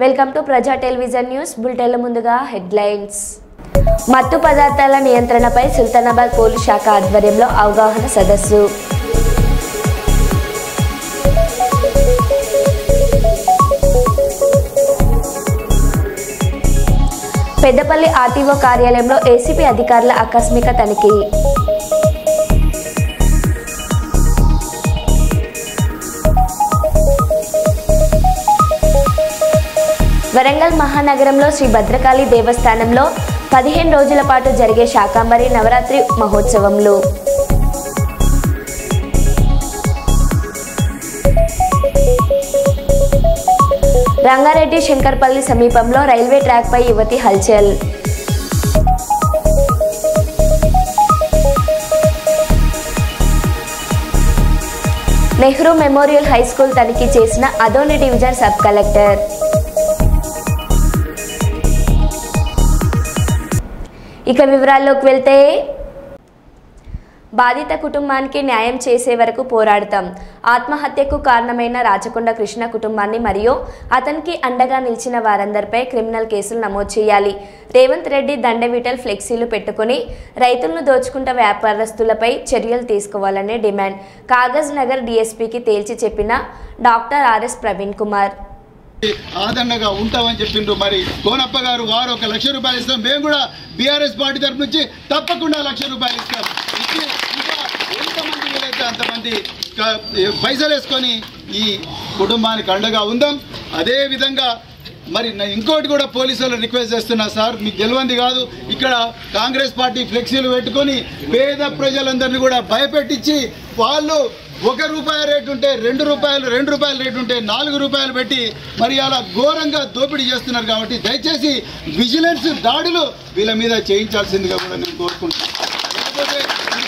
Welcome to ప్రజా television news బులెటిన్ల ముందుగా headlines. మత్తు పదార్థాల నియంత్రణపై సుల్తానాబాద్ పోలీస్ శాఖ ఆధ్వర్యంలో అవగాహన సదస్సు. పెద్దపల్లి ఆర్టీఓ కార్యాలయంలో ఏసీపీ అధికారుల ఆకస్మిక తనిఖీ. వరంగల్ మహానగరంలో శ్రీ భద్రకాళి దేవస్థానంలో 15 రోజుల పాటు జరిగే శాకంబరి నవరాత్రి మహోత్సవంలో రంగారెడ్డి శంకర్పల్లి సమీపంలో రైల్వే ట్రాక్పై యువతి హల్చల్. నెహ్రూ మెమోరియల్ హై స్కూల్ తనిఖీ చేసిన అదోని డివిజన్ సబ్ కలెక్టర్. ఇక వివరాల్లోకి వెళ్తే, బాధిత కుటుంబానికి న్యాయం చేసే వరకు పోరాడతాం. ఆత్మహత్యకు కారణమైన రాచకొండ కృష్ణ కుటుంబాన్ని మరియు అతనికి అండగా నిలిచిన వారందరిపై క్రిమినల్ కేసులు నమోదు చేయాలి. రేవంత్ రెడ్డి దండవిటల్ ఫ్లెక్సీలు పెట్టుకుని రైతులను దోచుకుంట వ్యాపారస్తులపై చర్యలు తీసుకోవాలనే డిమాండ్ కాగజ్ నగర్ డీఎస్పీకి తేల్చి చెప్పిన డాక్టర్ ఆర్ఎస్ ప్రవీణ్ కుమార్. ఆదరణగా ఉంటామని చెప్పిండ్రు. మరి కోనప్ప గారు వారు 1 లక్ష రూపాయలు ఇస్తాం, మేము కూడా బీఆర్ఎస్ పార్టీ తరఫు నుంచి తప్పకుండా 1 లక్ష రూపాయలు ఇస్తాం. ఇచ్చి ఇంకా ఎంతమంది వీలైతే అంతమంది పైసలు వేసుకొని ఈ కుటుంబానికి అండగా ఉందాం. అదేవిధంగా మరి ఇంకోటి కూడా పోలీసులు రిక్వెస్ట్ చేస్తున్నా సార్, మీకు తెలియంది కాదు, ఇక్కడ కాంగ్రెస్ పార్టీ ఫ్లెక్సీలు పెట్టుకొని పేద ప్రజలందరినీ కూడా భయపెట్టించి వాళ్ళు ₹1 రేటు ఉంటే ₹2 రేటు ఉంటే ₹4 పెట్టి మరి అలా ఘోరంగా దోపిడీ చేస్తున్నారు. కాబట్టి దయచేసి విజిలెన్స్ దాడులు వీళ్ళ మీద చేయించాల్సిందిగా కూడా నేను కోరుకుంటున్నాను. లేకపోతే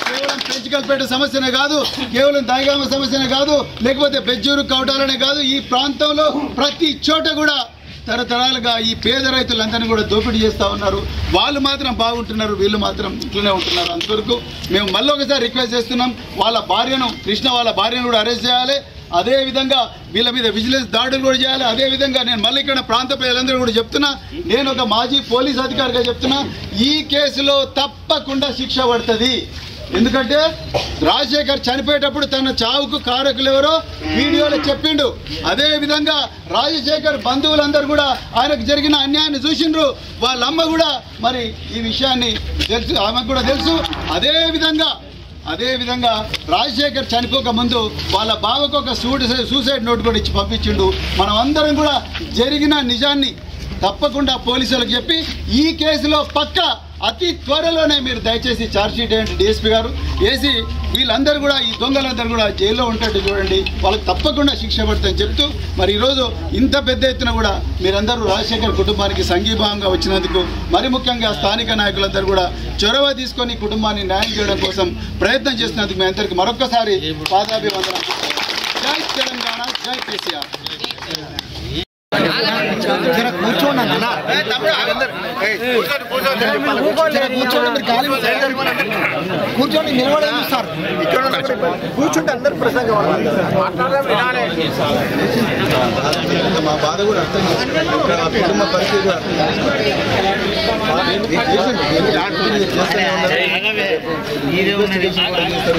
కేవలం పెంచికల్పేట సమస్యనే కాదు, కేవలం దాయిగామ సమస్యనే కాదు, లేకపోతే బెజ్జూరు కవటాలనే కాదు, ఈ ప్రాంతంలో ప్రతి చోట కూడా తరతరాలుగా ఈ పేద రైతులందరినీ కూడా దోపిడీ చేస్తూ ఉన్నారు. వాళ్ళు మాత్రం బాగుంటున్నారు, వీళ్ళు మాత్రం ఇట్లనే ఉంటున్నారు. అంతవరకు మేము మళ్ళీ ఒకసారి రిక్వెస్ట్ చేస్తున్నాం, వాళ్ళ భార్యను కృష్ణ వాళ్ళ భార్యను కూడా అరెస్ట్ చేయాలి. అదేవిధంగా వీళ్ళ మీద విజిలెన్స్ దాడులు కూడా చేయాలి. అదేవిధంగా నేను మళ్ళీ ఇక్కడ ప్రాంత ప్రజలందరూ కూడా చెప్తున్నా, నేను ఒక మాజీ పోలీస్ అధికారిగా చెప్తున్నా, ఈ కేసులో తప్పకుండా శిక్ష పడుతుంది. ఎందుకంటే రాజశేఖర్ చనిపోయేటప్పుడు తన చావుకు కారకులు ఎవరో వీడియోలో చెప్పిండు. అదేవిధంగా రాజశేఖర్ బంధువులందరూ కూడా ఆయనకు జరిగిన అన్యాయాన్ని చూసిండ్రు. వాళ్ళమ్మ కూడా మరి ఈ విషయాన్ని తెలుసు, ఆమెకు కూడా తెలుసు. అదేవిధంగా రాజశేఖర్ చనిపోక ముందు వాళ్ళ బావకు ఒక సూసైడ్ నోట్ కూడా ఇచ్చి పంపించిండు. మనం అందరం కూడా జరిగిన నిజాన్ని తప్పకుండా పోలీసులకు చెప్పి ఈ కేసులో పక్కా అతి త్వరలోనే మీరు దయచేసి ఛార్జ్షీట్ వేయండి డిఎస్పీ గారు వేసి, వీళ్ళందరూ కూడా ఈ దొంగలందరూ కూడా జైల్లో ఉంటట్టు చూడండి, వాళ్ళకి తప్పకుండా శిక్ష పడుతుందని చెప్తూ మరి ఈరోజు ఇంత పెద్ద ఎత్తున కూడా మీరందరూ రాజశేఖర్ కుటుంబానికి సంఘీభావంగా వచ్చినందుకు, మరి ముఖ్యంగా స్థానిక నాయకులందరూ కూడా చొరవ తీసుకొని కుటుంబాన్ని న్యాయం చేయడం కోసం ప్రయత్నం చేసినందుకు మీ అందరికీ మరొక్కసారి పాదాభివందనం. జై తెలంగాణ, జై కేసీఆర్. కూర్చోండి, నిలబడండి సార్, కూర్చుంటే అందరు ప్రసంగం. మా బాధ కూడా అర్థం చేసుకుంటాం, కుటుంబ పరిస్థితి కూడా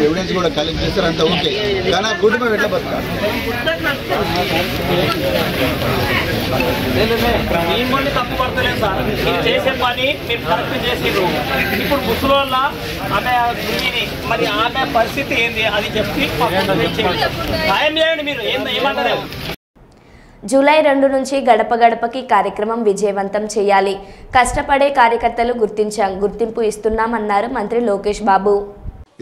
ఎవిడెన్స్ కూడా కలెక్ట్ చేస్తారు, అంత ఓకే. కానీ ఆ కుటుంబం ఎట్లా బతకాలి? మిమ్మల్ని తప్పు పడతలేదు సార్, మీరు చేసే పని మీరు కరెక్ట్ చేసిర్రు. ఇప్పుడు ముసలోళ్ళ ఆమె మరి ఆమె పరిస్థితి ఏంది అది చెప్పి సాయం చేయండి. మీరు ఏమంటారు? జూలై 2 నుంచి గడప గడపకి కార్యక్రమం విజయవంతం చేయాలి. కష్టపడే కార్యకర్తలు గుర్తింపు ఇస్తున్నామన్నారు మంత్రి లోకేష్ బాబు.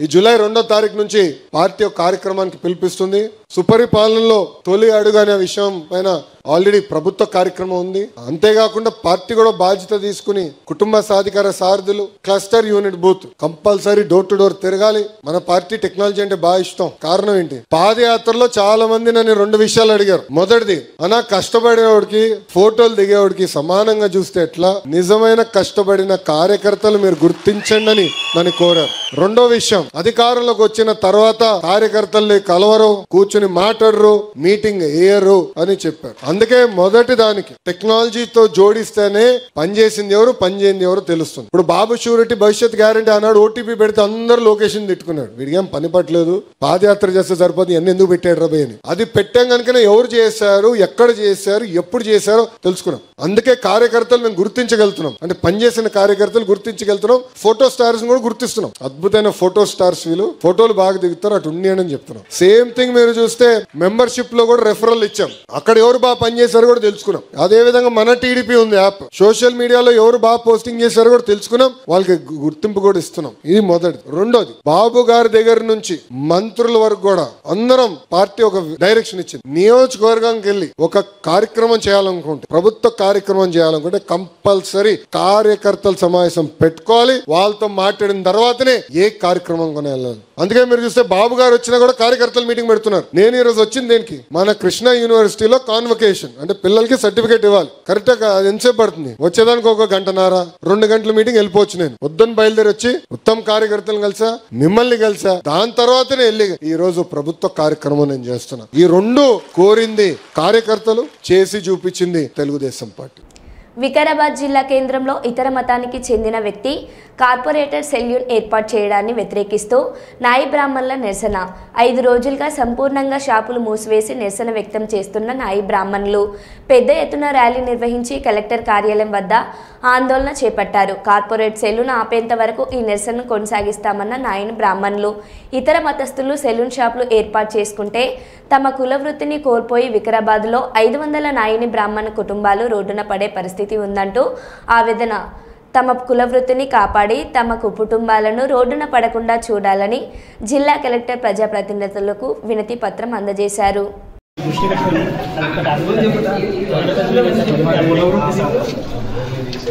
ఈ జూలై 2వ తారీఖు నుంచి పార్టీ ఒక కార్యక్రమానికి పిలిపిస్తుంది. సుపరిపాలనలో తొలి అడుగు అనే విషయం పైన ఆల్రెడీ ప్రభుత్వ కార్యక్రమం ఉంది. అంతేకాకుండా పార్టీ కూడా బాధ్యత తీసుకుని కుటుంబ సాధికార సారథులు, cluster unit booth compulsory door to door తిరగాలి. మన పార్టీ టెక్నాలజీ అంటే బాగా ఇష్టం. కారణం ఏంటి? పాదయాత్రలో చాలా మంది నన్ను 2 విషయాలు అడిగారు. మొదటిది, అనా కష్టపడేవాడికి ఫోటోలు దిగేవాడికి సమానంగా చూస్తే ఎట్లా? నిజమైన కష్టపడిన కార్యకర్తలు మీరు గుర్తించండి అని నన్ను కోరారు. రెండో విషయం, అధికారంలోకి వచ్చిన తర్వాత కార్యకర్తల్ని కలవరం, కూర్చుని కూర్చొని మాట్లాడరు, మీటింగ్ వేయరు అని చెప్పారు. అందుకే మొదటి దానికి టెక్నాలజీతో జోడిస్తేనే పనిచేసింది ఎవరు, పనిచేయింది ఎవరు తెలుస్తుంది. ఇప్పుడు బాబు షూరిటీ భవిష్యత్ గ్యారంటీ అన్నాడు, ఓటీపీ పెడితే అందరూ లొకేషన్ తిట్టుకున్నాడు. వీడికేం పని పట్టలేదు, పాదయాత్ర చేస్తే సరిపోతుంది, ఎన్ని ఎందుకు పెట్టాడు రబై అని. అది పెట్టాం కనుకనే ఎవరు చేశారు, ఎక్కడ చేశారు, ఎప్పుడు చేశారో తెలుసుకున్నాం. అందుకే కార్యకర్తలు మేము గుర్తించగలుగుతున్నాం, అంటే పనిచేసిన కార్యకర్తలు గుర్తించగలుగుతున్నాం. ఫోటో స్టార్స్ కూడా గుర్తిస్తున్నాం. అద్భుతమైన ఫోటో స్టార్స్, వీళ్ళు ఫోటోలు బాగా దిగుతారు, అటు ఉండి అని చెప్తున్నాం. సేమ్ థింగ్ మీరు చూస్తే మెంబర్షిప్ లో కూడా రెఫరల్ ఇచ్చాం, అక్కడ ఎవరు బాగా పనిచేశారు కూడా తెలుసుకున్నాం. అదే విధంగా మన టీడీపీ ఉంది యాప్, సోషల్ మీడియాలో ఎవరు బాగా పోస్టింగ్ చేశారో కూడా తెలుసుకున్నాం, వాళ్ళకి గుర్తింపు కూడా ఇస్తున్నాం. ఇది మొదటిది. రెండోది, బాబు గారి దగ్గర నుంచి మంత్రుల వరకు కూడా అందరం పార్టీ ఒక డైరెక్షన్ ఇచ్చింది. నియోజకవర్గానికి వెళ్ళి ఒక కార్యక్రమం చేయాలనుకుంటే, ప్రభుత్వ కార్యక్రమం చేయాలనుకుంటే కంపల్సరీ కార్యకర్తల సమావేశం పెట్టుకోవాలి. వాళ్ళతో మాట్లాడిన తర్వాతనే ఏ కార్యక్రమం కొని వెళ్ళాలి. అందుకే మీరు చూస్తే బాబు గారు వచ్చినా కూడా కార్యకర్తల మీటింగ్ పెడుతున్నారు. నేను ఈ రోజు వచ్చింది దేనికి, మన కృష్ణా యూనివర్సిటీలో కాన్వకేషన్ అంటే పిల్లలకి సర్టిఫికేట్ ఇవ్వాలి. కరెక్ట్ గా ఎంతసేపు పడుతుంది, వచ్చేదానికి 1 గంటన్నర 2 గంటల మీటింగ్ వెళ్ళిపోవచ్చు. నేను పొద్దున్న బయలుదేరి వచ్చి ఉత్తమ కార్యకర్తలను కలిసా, మిమ్మల్ని కలిసా, దాని తర్వాతనే వెళ్ళి ఈ రోజు ప్రభుత్వ కార్యక్రమం నేను చేస్తున్నా. ఈ రెండు కోరింది కార్యకర్తలు, చేసి చూపించింది తెలుగుదేశం పార్టీ. వికారాబాద్ జిల్లా కేంద్రంలో ఇతర మతానికి చెందిన వ్యక్తి కార్పొరేటర్ సెల్యూన్ ఏర్పాటు చేయడాన్ని వ్యతిరేకిస్తూ నాయి బ్రాహ్మణుల నిరసన. 5 రోజులుగా సంపూర్ణంగా షాపులు మూసివేసి నిరసన వ్యక్తం చేస్తున్న నాయి బ్రాహ్మణులు పెద్ద ఎత్తున ర్యాలీ నిర్వహించి కలెక్టర్ కార్యాలయం వద్ద ఆందోళన చేపట్టారు. కార్పొరేట్ సెలూన్ ఆపేంత వరకు ఈ నిరసనను కొనసాగిస్తామన్న నాయని బ్రాహ్మణులు, ఇతర మతస్థులు సెలూన్ షాపులు ఏర్పాటు చేసుకుంటే తమ కుల వృత్తిని కోల్పోయి వికారాబాద్లో 500 నాయని బ్రాహ్మణ కుటుంబాలు రోడ్డున పడే పరిస్థితి ఉందంటూ ఆవేదన. తమ కుల వృత్తిని కాపాడి తమ కుటుంబాలను రోడ్డున పడకుండా చూడాలని జిల్లా కలెక్టర్ ప్రజాప్రతినిధులకు వినతి పత్రం అందజేశారు.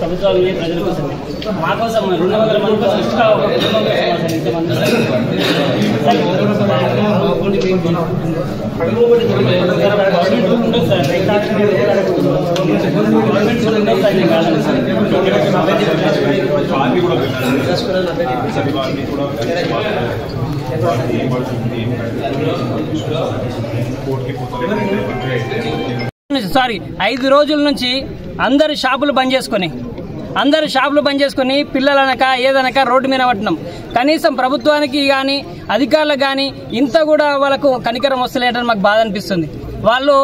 ప్రభుత్వాలు ప్రజల కోసం మా కోసం 200 మంది కోసం ఎక్స్ట్రా ఒక సారీ 5 రోజుల నుంచి అందరు షాపులు బంద్ చేసుకొని పిల్లలనక ఏదనక రోడ్డు మీద పట్టినాం. కనీసం ప్రభుత్వానికి కానీ అధికారులకు కానీ ఇంత కూడా వాళ్ళకు కనికరం వస్తలేదని మాకు బాధ అనిపిస్తుంది. వాళ్ళు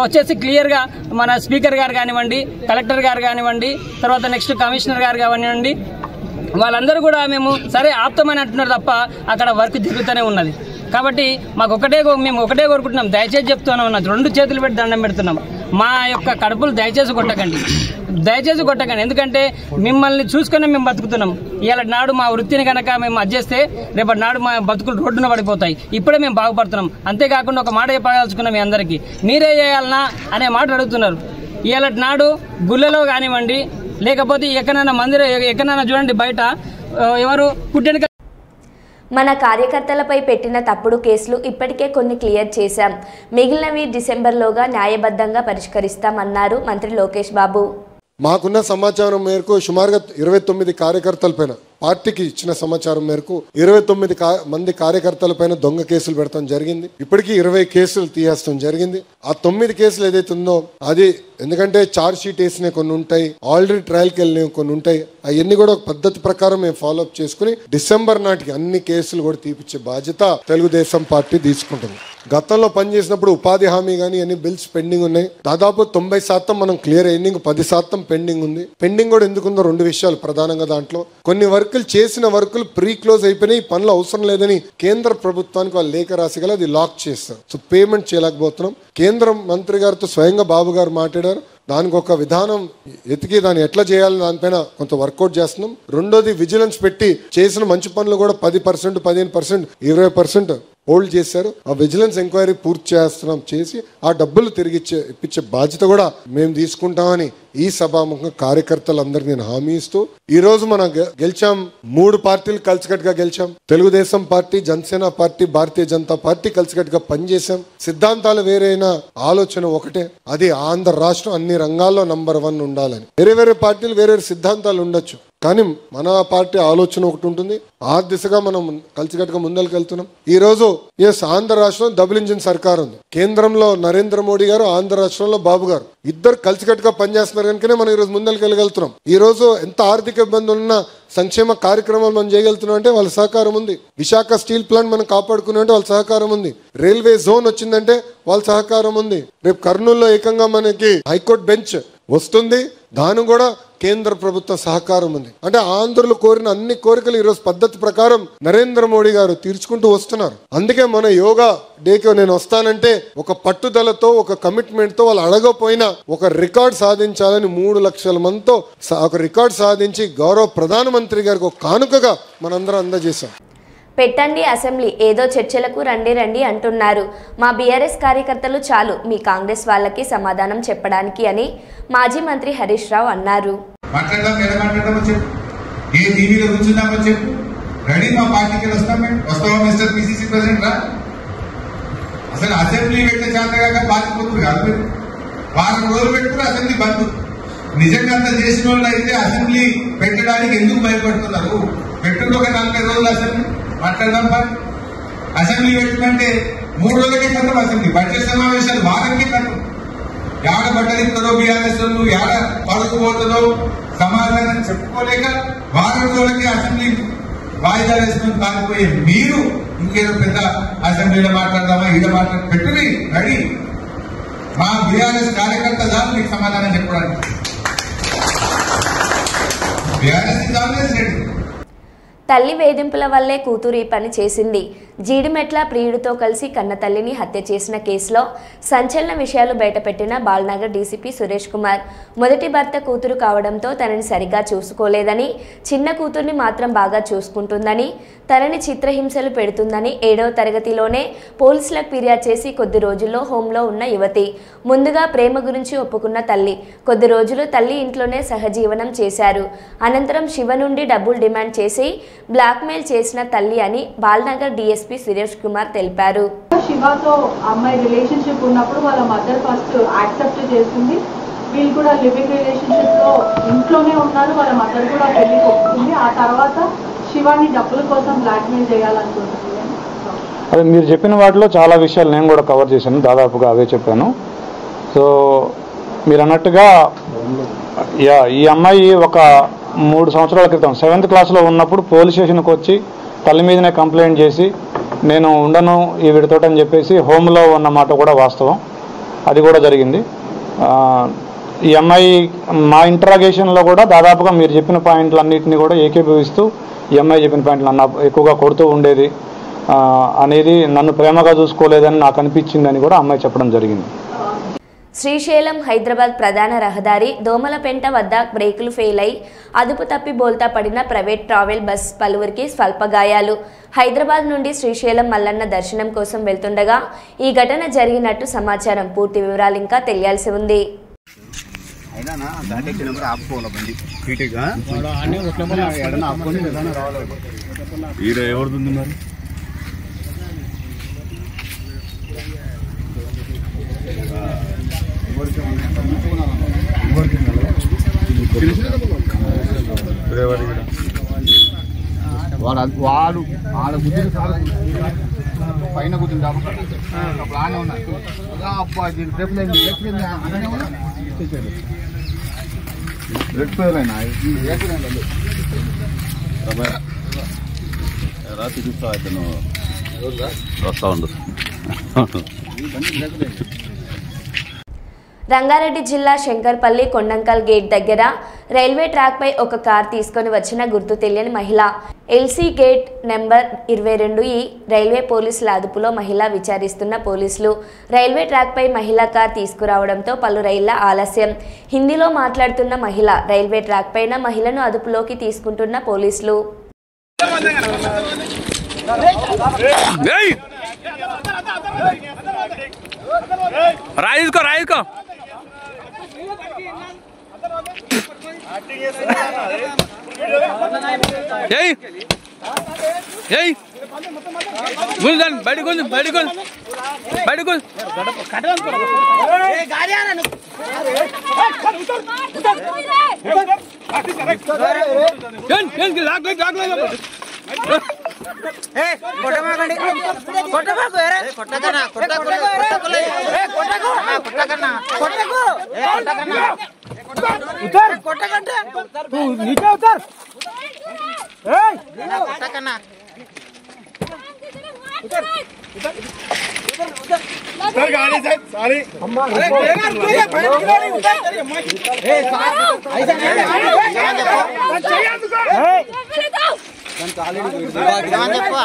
వచ్చేసి క్లియర్గా మన స్పీకర్ గారు కానివ్వండి, కలెక్టర్ గారు కానివ్వండి, తర్వాత నెక్స్ట్ కమిషనర్ గారు కానివ్వండి, వాళ్ళందరూ కూడా మేము సరే ఆప్తమని అంటున్నారు తప్ప అక్కడ వర్క్ జరుగుతూనే ఉన్నది. కాబట్టి మేము ఒకటే కోరుకుంటున్నాం, దయచేసి చెప్తున్నాం, 2 చేతులు పెట్టి దండం పెడుతున్నాం, మా యొక్క కడుపులు దయచేసి కొట్టకండి. ఎందుకంటే మిమ్మల్ని చూసుకునే మేము బతుకుతున్నాం. ఇవాళ నాడు మా వృత్తిని కనుక మేము అడ్జేస్తే రేపటి నాడు మా బతుకులు రోడ్డున పడిపోతాయి. ఇప్పుడే మేము బాగుపడుతున్నాం. అంతేకాకుండా ఒక మాట చెప్పదలుచుకున్నాం, మీ అందరికీ మీరే చేయాలనా అనే మాట అడుగుతున్నారు. ఇవాళ నాడు గుళ్ళలో కానివ్వండి, లేకపోతే ఎక్కడైనా చూడండి బయట ఎవరు పుట్టిన మన కార్యకర్తలపై పెట్టిన తప్పుడు కేసులు ఇప్పటికే కొన్ని క్లియర్ చేశాం, మిగిలినవి డిసెంబర్లోగా న్యాయబద్ధంగా పరిష్కరిస్తామన్నారు మంత్రి లోకేష్ బాబు. మాకున్న సమాచారం మేరకు సుమారుగా 29 కార్యకర్తలపైన, పార్టీకి ఇచ్చిన సమాచారం మేరకు 29 మంది కార్యకర్తలపైన దొంగ కేసులు పెడతాం జరిగింది. ఇప్పటికీ 20 కేసులు తీయేస్తాం జరిగింది. ఆ 9 కేసులు ఏదైతే ఉందో అది ఎందుకంటే ఛార్జ్ షీట్ వేసినవి కొన్ని ఉంటాయి, ఆల్రెడీ ట్రయల్కి వెళ్ళినవి కొన్ని ఉంటాయి. అవన్నీ కూడా ఒక పద్ధతి ప్రకారం మేము ఫాలోఅప్ చేసుకుని డిసెంబర్ నాటికి అన్ని కేసులు కూడా తీపిచ్చే బాధ్యత తెలుగుదేశం పార్టీ తీసుకుంటుంది. గతంలో పనిచేసినప్పుడు ఉపాధి హామీ కానీ అన్ని బిల్స్ పెండింగ్ ఉన్నాయి. దాదాపు 90% మనం క్లియర్ అయింది, 10% పెండింగ్ ఉంది. పెండింగ్ కూడా ఎందుకుందో 2 విషయాలు ప్రధానంగా. దాంట్లో కొన్ని వర్కులు చేసిన వర్కులు ప్రీ క్లోజ్ అయిపోయినాయి, పనులు అవసరం లేదని కేంద్ర ప్రభుత్వానికి వాళ్ళు లేఖ రాసి గల అది లాక్ చేస్తారు. సో పేమెంట్ చేయలేకపోతున్నాం. కేంద్ర మంత్రి గారితో స్వయంగా బాబు గారు మాట్లాడారు. దానికి ఒక విధానం ఎతికి దాన్ని ఎట్లా చేయాలని దానిపైన కొంత వర్కౌట్ చేస్తున్నాం. రెండోది విజిలెన్స్ పెట్టి చేసిన మంచి పనులు కూడా 10%, 15%, 20% హోల్డ్ చేశారు. ఆ విజిలెన్స్ ఎంక్వైరీ పూర్తి చేసి ఆ డబ్బులు తిరిగి ఇప్పించే బాధ్యత కూడా మేము తీసుకుంటామని ఈ సభాముఖంగా కార్యకర్తలందరికీ నేను హామీ ఇస్తూ, ఈ రోజు మనం గెలిచాం. 3 పార్టీలు కలిసికట్టుగా గెలిచాం. Telugu Desam party, Janasena party, Bharatiya Janata party కలిసికట్టుగా పనిచేశాం. సిద్ధాంతాలు వేరైనా ఆలోచన ఒకటే, అది ఆంధ్ర రాష్ట్రం అన్ని రంగాల్లో నంబర్ 1 ఉండాలని. వేరే పార్టీలు వేరే సిద్ధాంతాలు ఉండొచ్చు, కానీ మన పార్టీ ఆలోచన ఒకటి ఉంటుంది, ఆ దిశగా మనం కలిసికట్టుగా ముందరికి వెళ్తున్నాం. ఈ రోజు ఆంధ్ర రాష్ట్రం డబుల్ ఇంజిన్ సర్కార్ ఉంది. కేంద్రంలో నరేంద్ర మోడీ గారు, ఆంధ్ర రాష్ట్రంలో బాబు గారు ఇద్దరు కలిసికట్టుగా పనిచేస్తున్నారు కనుకనే మనం ఈ రోజు ముందరికి వెళ్ళగలుగుతున్నాం. ఈ రోజు ఎంత ఆర్థిక ఇబ్బందులు ఉన్నా సంక్షేమ కార్యక్రమాలు మనం చేయగలుగుతున్నాం అంటే వాళ్ళ సహకారం ఉంది. విశాఖ స్టీల్ ప్లాంట్ మనం కాపాడుకున్నాం అంటే వాళ్ళ సహకారం ఉంది. రైల్వే జోన్ వచ్చిందంటే వాళ్ళ సహకారం ఉంది. రేపు కర్నూలులో ఏకంగా మనకి హైకోర్టు బెంచ్ వస్తుంది, దాని కూడా కేంద్ర ప్రభుత్వ సహకారం ఉంది. అంటే ఆంధ్రులు కోరిన అన్ని కోరికలు ఈరోజు పద్ధతి ప్రకారం నరేంద్ర మోడీ గారు తీర్చుకుంటూ వస్తున్నారు. అందుకే మన యోగా డేకి నేను వస్తానంటే ఒక పట్టుదలతో, ఒక కమిట్మెంట్ తో, వాళ్ళు అడగపోయినా ఒక రికార్డ్ సాధించాలని 3 లక్షల మందితో ఒక రికార్డ్ సాధించి గౌరవ ప్రధానమంత్రి గారికి ఒక కానుకగా మనందరం అందజేశాం. పెట్టండి అసెంబ్లీ, ఏదో చర్చలకు రండి రండి అంటున్నారు. మా బీఆర్ఎస్ కార్యకర్తలు చాలు మీ కాంగ్రెస్ వాళ్ళకి సమాధానం చెప్పడానికి అని మాజీ మంత్రి హరీష్ రావు అన్నారు. నిజంగా అంత చేసిన వాళ్ళు అయితే అసెంబ్లీ పెట్టడానికి ఎందుకు భయపడుతున్నారు? పెట్టుకుంటే ఒక 40 రోజులు అసెంబ్లీ మాట్లాడదాం. అసెంబ్లీ పెట్టమంటే 3 రోజులకే కథం. అసెంబ్లీ బడ్జెట్ సమావేశాలు వారానికి కథం. యాడ బట్టలిస్తారో బీఆర్ఎస్ వాళ్ళు, యాడ పడుకుపోతుందో సమాధానం చెప్పుకోలేక వారం రోజులకి అసెంబ్లీ వాయిదా వేసుకుని కాలిపోయే మీరు ఇంకేదో పెద్ద అసెంబ్లీలో మాట్లాడదామా, ఈడ పెట్టుని రెడీ. మా బీఆర్ఎస్ కార్యకర్త దాన్ని మీకు సమాధానం చెప్పడానికి బీఆర్ఎస్ కాంగ్రెస్ రెడీ. తల్లి వేధింపుల వల్లే కూతురు ఈ పని చేసింది. జీడిమెట్ల ప్రియుడితో కలిసి కన్న తల్లిని హత్య చేసిన కేసులో సంచలన విషయాలు బయటపెట్టిన బాల్నగర్ డీసీపీ సురేష్ కుమార్. మొదటి భర్త కూతురు కావడంతో తనని సరిగా చూసుకోలేదని, చిన్న కూతుర్ని మాత్రం బాగా చూసుకుంటుందని, తనని చిత్రహింసలు పెడుతుందని 7వ తరగతిలోనే పోలీసులకు ఫిర్యాదు చేసి కొద్ది రోజుల్లో హోంలో ఉన్న యువతి. ముందుగా ప్రేమ గురించి ఒప్పుకున్న తల్లి కొద్ది రోజులు తల్లి ఇంట్లోనే సహజీవనం చేశారు. అనంతరం శివ నుండి డబ్బులు డిమాండ్ చేసి బ్లాక్మెయిల్ చేసిన తల్లి అని బాల్నగర్ డీఎస్పీ సురేష్ కుమార్ తెలిపారు. శివతో అమ్మాయి రిలేషన్షిప్ ఉన్నప్పుడు వాళ్ళ మదర్ ఫస్ట్ యాక్సెప్ట్ చేసింది. వీళ్ళు కూడా లివింగ్ రిలేషన్షిప్ లో ఇంట్లోనే ఉన్నారు. వాళ్ళ మదర్ కూడా పెళ్లి ఒప్పుకుంది. ఆ తర్వాత శివాని డబ్బుల కోసం బ్లాక్మెయిల్ చేయాలనుకుంటుంది. అదే మీరు చెప్పిన వాటిలో చాలా విషయాలు నేను కూడా కవర్ చేశాను, దాదాపుగా అవే చెప్పాను. సో మీరు అన్నట్టుగా ఈ అమ్మాయి ఒక 3 సంవత్సరాల క్రితం 7th క్లాస్లో ఉన్నప్పుడు పోలీస్ స్టేషన్కి వచ్చి తల్లి మీదనే కంప్లైంట్ చేసి నేను ఉండను ఈ వీడితోటి అని చెప్పేసి హోమ్లో ఉన్న మాట కూడా వాస్తవం, అది కూడా జరిగింది. ఈ అమ్మాయి మా ఇంటరాగేషన్లో కూడా దాదాపుగా మీరు చెప్పిన పాయింట్లన్నింటినీ కూడా ఏకీభవిస్తూ ఈ అమ్మాయి చెప్పిన పాయింట్లు నన్ను ఎక్కువగా కొడుతూ ఉండేది అనేది, నన్ను ప్రేమగా చూసుకోలేదని నాకు అనిపించిందని కూడా అమ్మాయి చెప్పడం జరిగింది. శ్రీశైలం హైదరాబాద్ ప్రధాన రహదారి దోమలపెంట వద్ద బ్రేకులు ఫెయిల్ అయి అదుపు తప్పి బోల్తా పడిన ప్రైవేట్ ట్రావెల్ బస్, పలువురికి స్వల్ప గాయాలు. హైదరాబాద్ నుండి శ్రీశైలం మల్లన్న దర్శనం కోసం వెళ్తుండగా ఈ ఘటన జరిగినట్టు సమాచారం. పూర్తి వివరాలు ఇంకా తెలియాల్సి ఉంది. వాడు ఆడ గుద్దిన పైన గుద్దిన ఆనే ఉన్నారు. రాత్రి చూస్తా అతను వస్తా ఉండదు. రంగారెడ్డి జిల్లా శంకర్పల్లి కొండంకల్ గేట్ దగ్గర రైల్వే ట్రాక్ పై ఒక కార్ తీసుకొని వచ్చిన గుర్తు తెలియని మహిళ. ఎల్సీ గేట్ నెంబర్ 22 రైల్వే పోలీసుల అదుపులో మహిళ విచారిస్తున్న పోలీసులు రైల్వే ట్రాక్ పై మహిళా కార్ తీసుకురావడంతో పలు రైళ్ల ఆలస్యం. హిందీలో మాట్లాడుతున్న మహిళ రైల్వే ట్రాక్ పైన మహిళను అదుపులోకి తీసుకుంటున్న పోలీసులు. బయటకు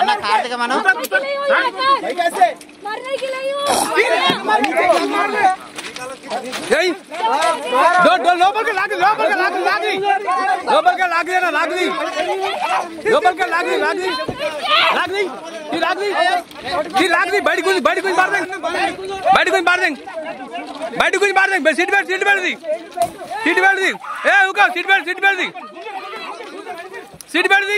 అన్న కార్తీక మనం सीट बैठ दी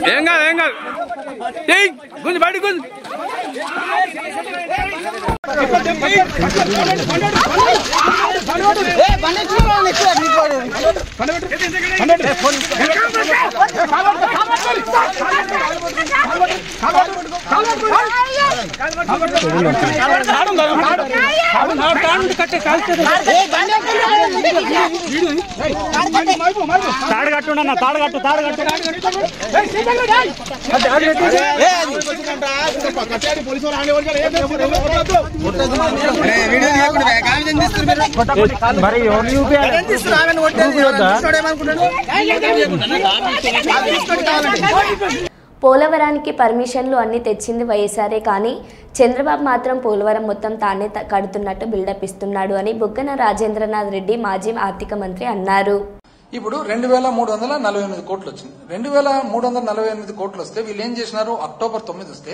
एंगल ठीक गुंज बैठी गुंज పోలవరానికి పర్మిషన్లు అన్ని తెచ్చింది వైఎస్ఆర్ఏ కానీ చంద్రబాబు మాత్రం పోలవరం మొత్తం తానే కడుతున్నట్టు బిల్డప్ ఇస్తున్నాడు అని బుగ్గన రాజేంద్రనాథ్ రెడ్డి మాజీ ఆర్థిక మంత్రి అన్నారు. ఇప్పుడు 2348 కోట్లు వచ్చింది. 2348 కోట్లు వస్తే వీళ్ళు ఏం చేసినారు, అక్టోబర్ 9 వస్తే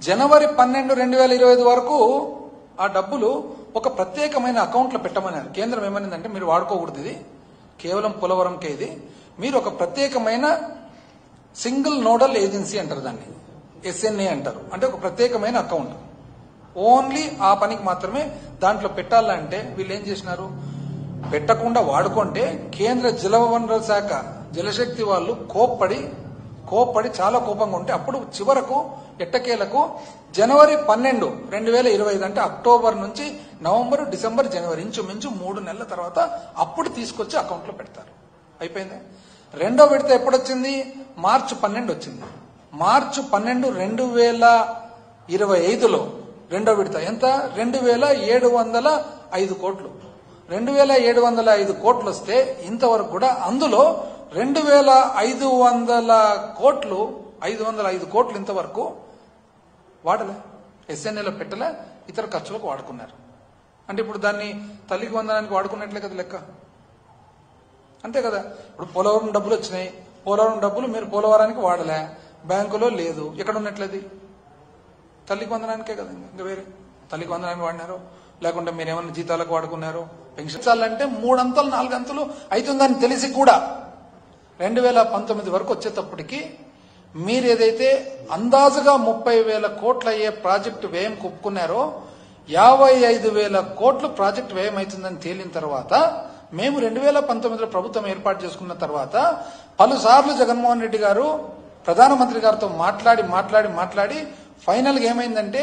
జనవరి 12, 2025 వరకు ఆ డబ్బులు ఒక ప్రత్యేకమైన అకౌంట్ లో పెట్టమన్నారు. కేంద్రం ఏమనిందంటే మీరు వాడుకోకూడదు, ఇది కేవలం పోలవరంకే, ఇది మీరు ఒక ప్రత్యేకమైన సింగిల్ నోడల్ ఏజెన్సీ అంటారు, దాన్ని SNA అంటారు. అంటే ఒక ప్రత్యేకమైన అకౌంట్ ఓన్లీ ఆ పనికి మాత్రమే దాంట్లో పెట్టాలంటే వీళ్ళు ఏం చేసినారు, పెట్టకుండా వాడుకుంటే కేంద్ర జలవనరుల శాఖ జలశక్తి వాళ్ళు కోప్పడి చాలా కోపంగా ఉంటే అప్పుడు చివరకు ఎట్టకేలకు జనవరి 12, 2025 అంటే అక్టోబర్ నుంచి నవంబర్, డిసెంబర్, జనవరి ఇంచుమించు 3 నెలల తర్వాత అప్పుడు తీసుకొచ్చి అకౌంట్ లో పెడతారు. అయిపోయింది. రెండో విడత ఎప్పుడొచ్చింది, మార్చి 12 వచ్చింది. మార్చి 12, 2025లో రెండో విడత ఎంత, 2705 కోట్లు. 2705 కోట్లు వస్తే ఇంతవరకు కూడా అందులో 2500 కోట్లు 505 కోట్లు ఇంతవరకు వాడలే, SNAలో పెట్టలే, ఇతర ఖర్చులకు వాడుకున్నారు. అంటే ఇప్పుడు దాన్ని తల్లికి వందనానికి వాడుకున్నట్లే కదా లెక్క, అంతే కదా. ఇప్పుడు పోలవరం డబ్బులు వచ్చినాయి, పోలవరం డబ్బులు మీరు పోలవరానికి వాడలే, బ్యాంకులో లేదు, ఎక్కడ ఉన్నట్లది తల్లికి వందనానికే కదా, ఇంకా వేరే తల్లికి వందనానికి వాడినారు, లేకుంటే మీరేమన్నా జీతాలకు వాడుకున్నారు. పెన్షన్ అంటే 3 అంతలు 4 అంతలు అవుతుందని తెలిసి కూడా 2019 వరకు వచ్చేటప్పటికి మీరు ఏదైతే అందాజుగా 30,000 కోట్లు అయ్యే ప్రాజెక్టు వ్యయం ఒప్పుకున్నారో 55,000 కోట్లు ప్రాజెక్టు వ్యయం అవుతుందని తేలిన తర్వాత మేము 2019లో ప్రభుత్వం ఏర్పాటు చేసుకున్న తర్వాత పలుసార్లు జగన్మోహన్ రెడ్డి గారు ప్రధానమంత్రి గారితో మాట్లాడి ఫైనల్ గా ఏమైందంటే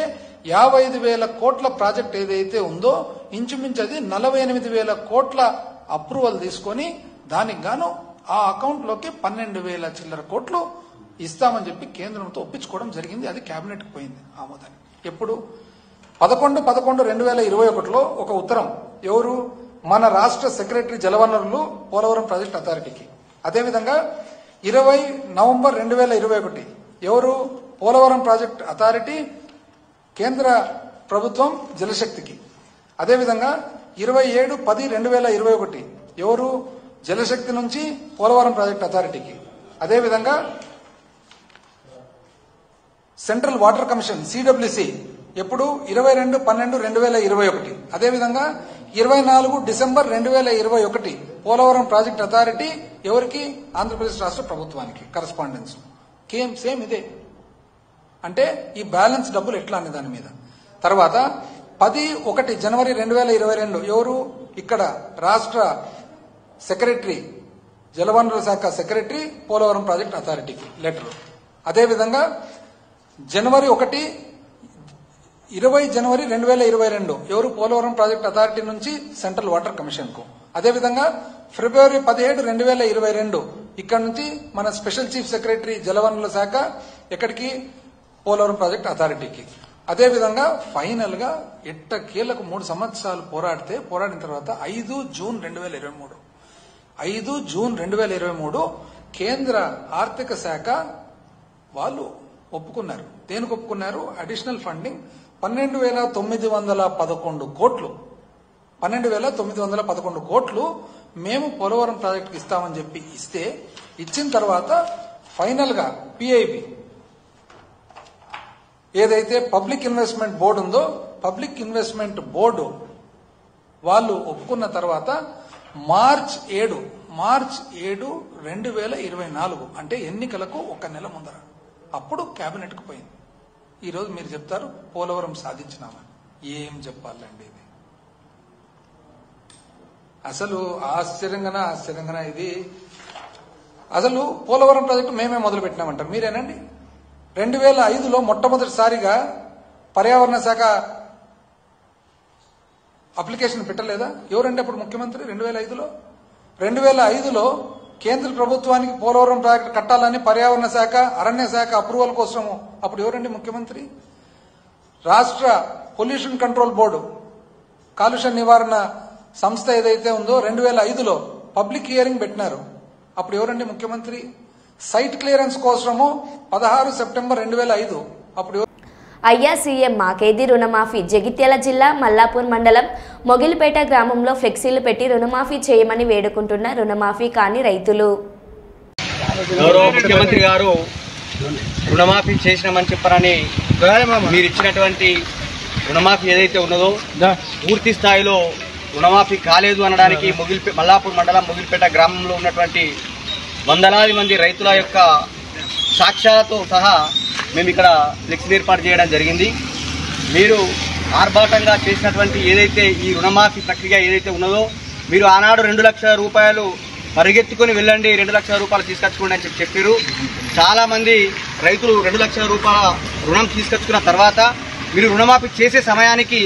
55,000 కోట్ల ప్రాజెక్ట్ ఏదైతే ఉందో ఇంచుమించు అది 48,000 కోట్ల అప్రూవల్ తీసుకొని దానికి గాను ఆ అకౌంట్ లోకి 12,000 చిల్లర కోట్లు ఇస్తామని చెప్పి కేంద్రంతో ఒప్పించుకోవడం జరిగింది. అది కేబినెట్ కి పోయింది ఆమోదానికి. ఎప్పుడు 11/11/2021లో ఒక ఉత్తరం ఎవరు, మన రాష్ట్ర సెక్రటరీ జలవనరులు పోలవరం ప్రాజెక్ట్ అథారిటీకి. అదేవిధంగా 20 నవంబర్ 2021 ఎవరు, పోలవరం ప్రాజెక్ట్ అథారిటీ కేంద్ర ప్రభుత్వం జలశక్తికి. అదేవిధంగా 27/10/2021 ఎవరు, జలశక్తి నుంచి పోలవరం ప్రాజెక్ట్ అథారిటీకి. అదేవిధంగా సెంట్రల్ వాటర్ కమిషన్ CWC ఎప్పుడు 22/12/2021. అదేవిధంగా 24 డిసెంబర్ 2021 పోలవరం ప్రాజెక్ట్ అథారిటీ ఎవరికి, ఆంధ్రప్రదేశ్ రాష్ట్ర ప్రభుత్వానికి కరస్పాండెన్స్ సేమ్ ఇదే. అంటే ఈ బ్యాలెన్స్ డబ్బులు ఎట్లా అనే దాని మీద. తర్వాత 10/1 జనవరి 2022 ఎవరు ఇక్కడ రాష్ట్ర సెక్రటరీ జలవనరుల శాఖ సెక్రటరీ పోలవరం ప్రాజెక్ట్ అథారిటీకి లెటర్. అదేవిధంగా 20 జనవరి 2022 ఎవరు పోలవరం ప్రాజెక్ట్ అథారిటీ నుంచి సెంట్రల్ వాటర్ కమిషన్ కు. అదేవిధంగా ఫిబ్రవరి 17, 2022 ఇక్కడ నుంచి మన స్పెషల్ చీఫ్ సెక్రటరీ జలవనరుల శాఖ ఎక్కడికి పోలవరం ప్రాజెక్ట్ అథారిటీకి. అదేవిధంగా ఫైనల్ గా ఎట్టకేలకు 3 సంవత్సరాలు పోరాడిన తర్వాత 5 జూన్ 2023 కేంద్ర ఆర్థిక శాఖ వాళ్ళు ఒప్పుకున్నారు. దేనికి ఒప్పుకున్నారు? అడిషనల్ ఫండింగ్ 12,911 కోట్లు 12,911 కోట్లు మేము పోలవరం ప్రాజెక్టుకి ఇస్తామని చెప్పి ఇచ్చిన తర్వాత ఫైనల్ గా పిఐబి ఏదైతే పబ్లిక్ ఇన్వెస్ట్మెంట్ బోర్డు ఉందో పబ్లిక్ ఇన్వెస్ట్మెంట్ బోర్డు వాళ్ళు ఒప్పుకున్న తర్వాత మార్చ్ 7, 2024 అంటే ఎన్నికలకు 1 నెల ముందర అప్పుడు కేబినెట్ కు పోయింది. ఈ రోజు మీరు చెప్తారు పోలవరం సాధించినామని. ఏం చెప్పాలండి ఇది? అసలు ఆశ్చర్యంగా ఇది. అసలు పోలవరం ప్రాజెక్టు మేమే మొదలు పెట్టినామంటారు. మీరేనండి 2005లో మొట్టమొదటిసారిగా పర్యావరణ శాఖ అప్లికేషన్ పెట్టలేదా? ఎవరండి అప్పుడు ముఖ్యమంత్రి? 2005లో కేంద్ర ప్రభుత్వానికి పోలవరం ప్రాజెక్టు కట్టాలని పర్యావరణ శాఖ అరణ్య శాఖ అప్రూవల్ కోసము అప్పుడు ఎవరండి ముఖ్యమంత్రి? రాష్ట్ర పొల్యూషన్ కంట్రోల్ బోర్డు కాలుష్య నివారణ సంస్థ ఏదైతే ఉందో 2005లో పబ్లిక్ హియరింగ్ పెట్టినారు. అప్పుడు ఎవరండి ముఖ్యమంత్రి? సైట్ క్లియరెన్స్ కోసము 16 సెప్టెంబర్ 2005 అప్పుడు అయ్యా సీఎం మాకేది రుణమాఫీ. జగిత్యాల జిల్లా మల్లాపూర్ మండలం మొగిలిపేట గ్రామంలో ఫ్లెక్సీలు పెట్టి రుణమాఫీ చేయమని వేడుకుంటున్న రుణమాఫీ కాని రైతులు. గౌరవ ముఖ్యమంత్రి గారు రుణమాఫీ చేసినామని చెప్పారని మీరు ఇచ్చినటువంటి రుణమాఫీ ఏదైతే ఉన్నదో పూర్తి స్థాయిలో రుణమాఫీ కాలేదు అనడానికి మల్లాపూర్ మండలం మొగిలిపేట గ్రామంలో ఉన్నటువంటి వందలాది మంది రైతుల యొక్క సాక్ష్యాలతో సహా మేము ఇక్కడ ఫ్లెక్సీ ఏర్పాటు చేయడం జరిగింది. మీరు ఆర్భాటంగా చేసినటువంటి ఏదైతే ఈ రుణమాఫీ ప్రక్రియ ఏదైతే ఉన్నదో మీరు ఆనాడు 2 లక్షల రూపాయలు పరిగెత్తుకొని వెళ్ళండి, 2 లక్షల రూపాయలు తీసుకొచ్చుకోండి అని చెప్పారు. చాలామంది రైతులు 2 లక్షల రూపాయల రుణం తీసుకొచ్చుకున్న తర్వాత మీరు రుణమాఫీ చేసే సమయానికి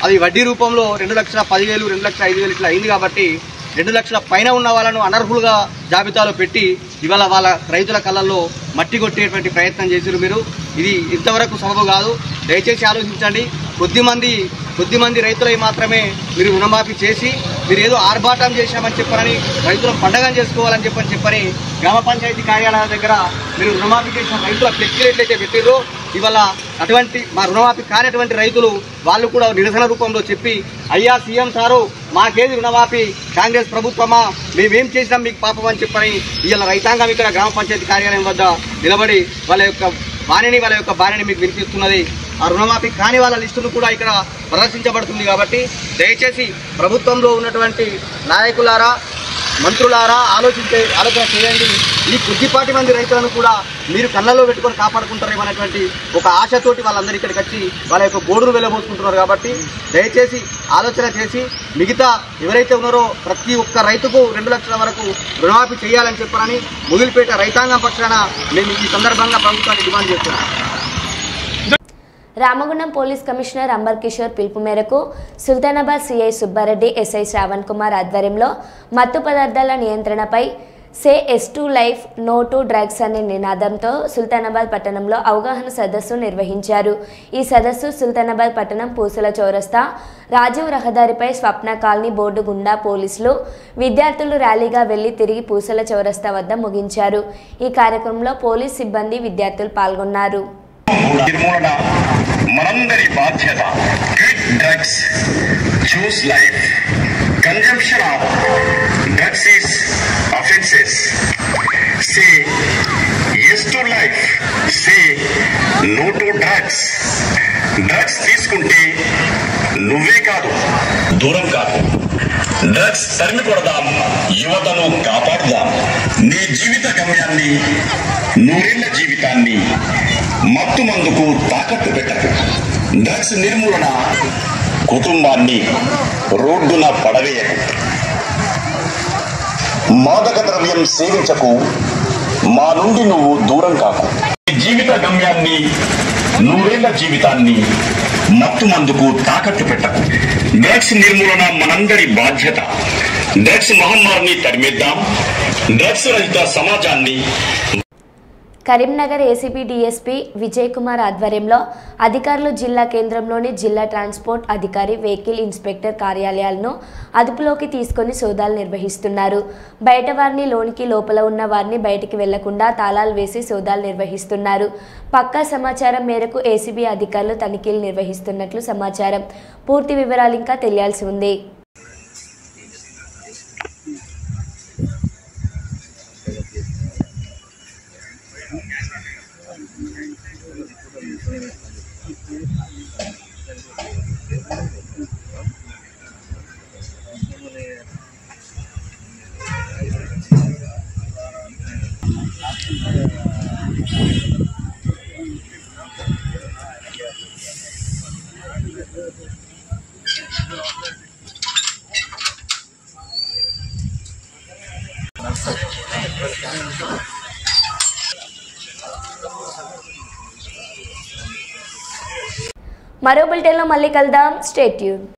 అది వడ్డీ రూపంలో 2,10,000, 2,05,000 ఇట్లా అయింది. కాబట్టి 2 లక్షల పైన ఉన్న వాళ్ళను అనర్హులుగా జాబితాలో పెట్టి ఇవాళ వాళ్ళ రైతుల కళ్ళల్లో మట్టి కొట్టేటువంటి ప్రయత్నం చేశారు మీరు. ఇది ఇంతవరకు సబబు కాదు. దయచేసి ఆలోచించండి. కొద్దిమంది రైతులై మాత్రమే మీరు రుణమాఫీ చేసి మీరు ఏదో ఆర్భాటం చేశామని చెప్పారని రైతులను పండగం చేసుకోవాలని చెప్పని గ్రామ పంచాయతీ కార్యాలయాల దగ్గర మీరు రుణమాఫీ చేసిన రైతుల ఫ్లెక్సీలు ఎట్లయితే పెట్టారో ఇవాళ అటువంటి మా రుణమాఫీ కానిటువంటి రైతులు వాళ్ళు కూడా నిరసన రూపంలో చెప్పి అయ్యా సీఎం సారు మాకేది రుణమాఫీ, కాంగ్రెస్ ప్రభుత్వమా మేమేం చేసినాం మీకు పాపం అని చెప్పని ఇవాళ రైతాంగం ఇక్కడ గ్రామ పంచాయతీ కార్యాలయం వద్ద నిలబడి వాళ్ళ యొక్క బాణిని మీకు వినిపిస్తున్నది. ఆ రుణమాఫీ కాని వాళ్ళ లిస్టును కూడా ఇక్కడ ప్రదర్శించబడుతుంది. కాబట్టి దయచేసి ప్రభుత్వంలో ఉన్నటువంటి నాయకులారా, మంత్రులారా ఆలోచన చేయండి. ఈ కొద్దిపాటి మంది రైతులను కూడా మీరు కళ్ళలో పెట్టుకొని కాపాడుకుంటారేమనేటువంటి ఒక ఆశతోటి వాళ్ళందరూ ఇక్కడికి వచ్చి వాళ్ళ యొక్క గోడును వెళ్ళబోసుకుంటున్నారు. కాబట్టి దయచేసి ఆలోచన చేసి మిగతా ఎవరైతే ఉన్నారో ప్రతి ఒక్క రైతుకు 2 లక్షల వరకు రుణమాఫీ చేయాలని చెప్పారని మొగిలిపేట రైతాంగం పక్షాన మేము ఈ సందర్భంగా ప్రభుత్వాన్ని డిమాండ్ చేస్తున్నాం. రామగుండం పోలీస్ కమిషనర్ అంబర్ కిషోర్ పిలుపు మేరకు సుల్తానాబాద్ సిఐ సుబ్బారెడ్డి, ఎస్ఐ శ్రావణ్ కుమార్ ఆధ్వర్యంలో మత్తు పదార్థాల నియంత్రణపై say yes to life, no to drugs అనే నినాదంతో సుల్తానాబాద్ పట్టణంలో అవగాహన సదస్సు నిర్వహించారు. ఈ సదస్సు సుల్తానాబాద్ పట్టణం పూసల చౌరస్తా, రాజీవ్ రహదారిపై స్వప్న కాలనీ బోర్డు గుండా పోలీసులు, విద్యార్థులు ర్యాలీగా వెళ్లి తిరిగి పూసల చౌరస్తా వద్ద ముగించారు. ఈ కార్యక్రమంలో పోలీస్ సిబ్బంది, విద్యార్థులు పాల్గొన్నారు. మనందరి బాధ్యత. Quit drugs, choose life. Consumption of drugs is offences. Say yes to life. Say no to drugs. Drugs తీసుకుంటే నువ్వే కాదు, దూరం కాదు. డ్రగ్స్ తరిమి కొడదాం, యువతను కాపాడుదాం. నీ జీవిత గమ్యాన్ని, 100 ఏళ్ల జీవితాన్ని మత్తు మందుకు తాకట్టు పెట్టకు. డ్రగ్స్ నిర్మూలన కుటుంబాన్ని రోడ్డున పడవేయకు. మాదక ద్రవ్యం సేవించకు. మా నుండి నువ్వు దూరం కాకు. జీవిత గమ్యాన్ని, నూరేళ్ల జీవితాన్ని మత్తు మందుకు తాకట్టు పెట్టకు. డ్రగ్స్ నిర్మూలన మనందరి బాధ్యత. డ్రగ్స్ మహమ్మారిని తరిమేద్దాం. డ్రగ్స్ రహిత సమాజాన్ని. కరీంనగర్ ఏసీబీ డీఎస్పీ విజయ్ కుమార్ ఆధ్వర్యంలో అధికారులు జిల్లా కేంద్రంలోని జిల్లా ట్రాన్స్పోర్ట్ అధికారి, వెహికల్ ఇన్స్పెక్టర్ కార్యాలయాలను అదుపులోకి తీసుకొని సోదాలు నిర్వహిస్తున్నారు. బయట వారిని లోనికి, లోపల ఉన్న వారిని బయటికి వెళ్లకుండా తాళాలు వేసి సోదాలు నిర్వహిస్తున్నారు. పక్కా సమాచారం మేరకు ఏసీబీ అధికారులు తనిఖీలు నిర్వహిస్తున్నట్లు సమాచారం. పూర్తి వివరాలు ఇంకా తెలియాల్సి ఉంది. మరో బులెటిన్లో మళ్ళీ కలుద్దాం. Stay tune.